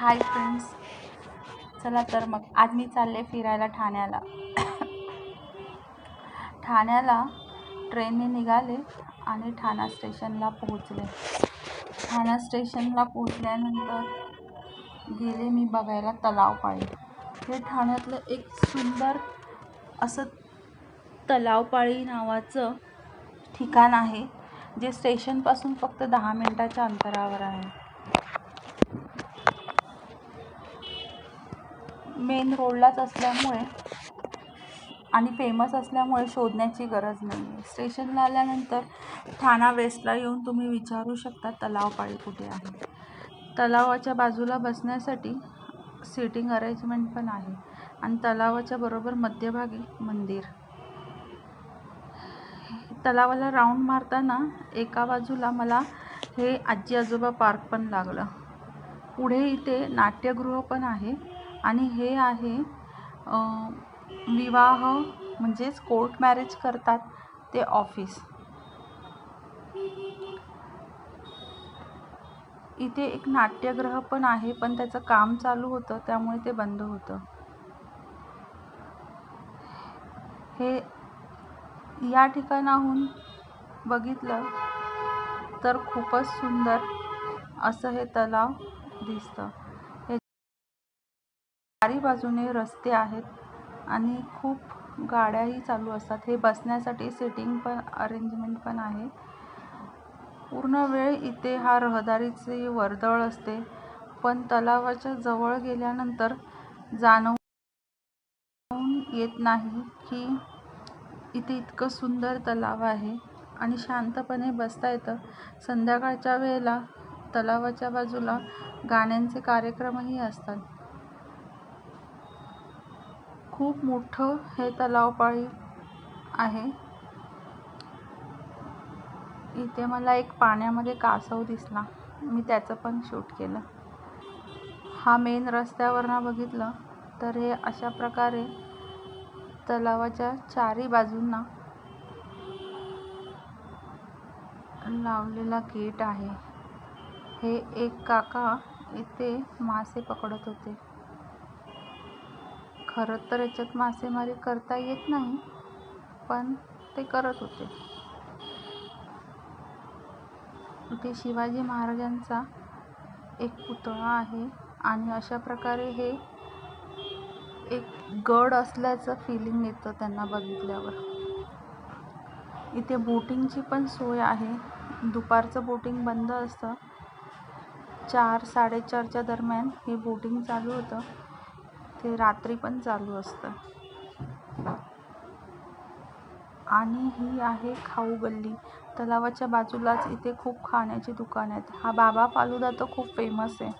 Hi friends, चला तर मग आज मी चालले फिरायला ठाण्याला. ठाण्याला ट्रेनने निघाले आणि ठाणा स्टेशनला पोहोचले. ठाणा स्टेशनला पोहोचल्यानंतर गेले मी बघायला तलावपाळी. हे ठाण्यातलं एक सुंदर असं तलावपाळी नावाचं ठिकाण आहे, जे स्टेशनपासून फक्त 10 मिनिटाच्या अंतरावर आहे. मेन रोडलाच असल्यामुळे आणि फेमस असल्यामुळे शोधण्याची गरज नाही आहे. स्टेशनला आल्यानंतर ठाणा वेस्टला येऊन तुम्ही विचारू शकता तलावपाळी कुठे आहे. तलावाच्या बाजूला बसण्यासाठी सिटिंग अरेंजमेंट पण आहे आणि तलावाच्या बरोबर मध्यभागी मंदिर. तलावाला राऊंड मारताना एका बाजूला मला हे आजी आजोबा पार्क पण लागलं. पुढे इथे नाट्यगृह पण आहे आणि हे आहे विवाह म्हणजेच कोर्ट मॅरेज करतात ते ऑफिस. इथे एक नाट्यगृह पण आहे, पण त्याचं काम चालू होतं त्यामुळे ते बंद होतं. हे या ठिकाणाहून बघितलं तर खूपच सुंदर असं हे तलाव दिसतं. हे चारी बाजूने रस्ते आहेत आणि खूप गाड्याही चालू असतात. हे बसण्यासाठी सिटिंग पण अरेंजमेंट पण आहे. पूर्ण वेळ इथे हा रहदारीची वर्दळ असते, पण तलावाच्या जवळ गेल्यानंतर जाणवून येत नाही की इथे इतकं सुंदर तलाव आहे आणि शांतपणे बसता येतं. संध्याकाळच्या वेळेला तलावाच्या बाजूला गाण्यांचे कार्यक्रमही असतात. खूप मोठं हे तलावपाळी आहे. इथे मला एक पाण्यामध्ये कासव दिसला, मी त्याचं पण शूट केलं. हा मेन रस्त्यावरनं बघितलं तर हे अशा प्रकारे तलावाच्या चारी बाजूंना लावलेला गेट आहे. हे एक काका इथे मासे पकडत होते. खरं तर याच्यात मासेमारी करता येत नाही, पण ते करत होते. इथे शिवाजी महाराजांचा एक पुतळा आहे आणि अशा प्रकारे हे एक गड असल्याचं फिलिंग येतं त्यांना बघितल्यावर. इथे बोटिंगची पण सोय आहे. दुपारचं बोटिंग बंद असतं. 4-4:30च्या दरम्यान हे बोटिंग चालू होतं. ते रात्री पण चालू असतं. आणि ही आहे खाऊ गल्ली. तलावाच्या बाजूलाच इथे खूप खाण्याची दुकानं आहेत. हा बाबा फालुदा तर खूप फेमस आहे.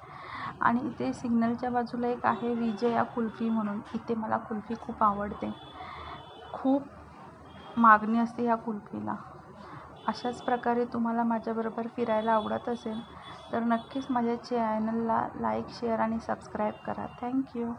आणि इथे सिग्नलच्या बाजूला एक आहे विजया कुल्फी म्हणून. इथे मला कुल्फी खूप आवडते. खूप मागणी असते या कुल्फीला. अशाच प्रकारे तुम्हाला माझ्याबरोबर फिरायला आवडत असेल तर नक्कीच माझ्या चॅनलला लाईक, शेअर आणि सबस्क्राईब करा. थँक्यू.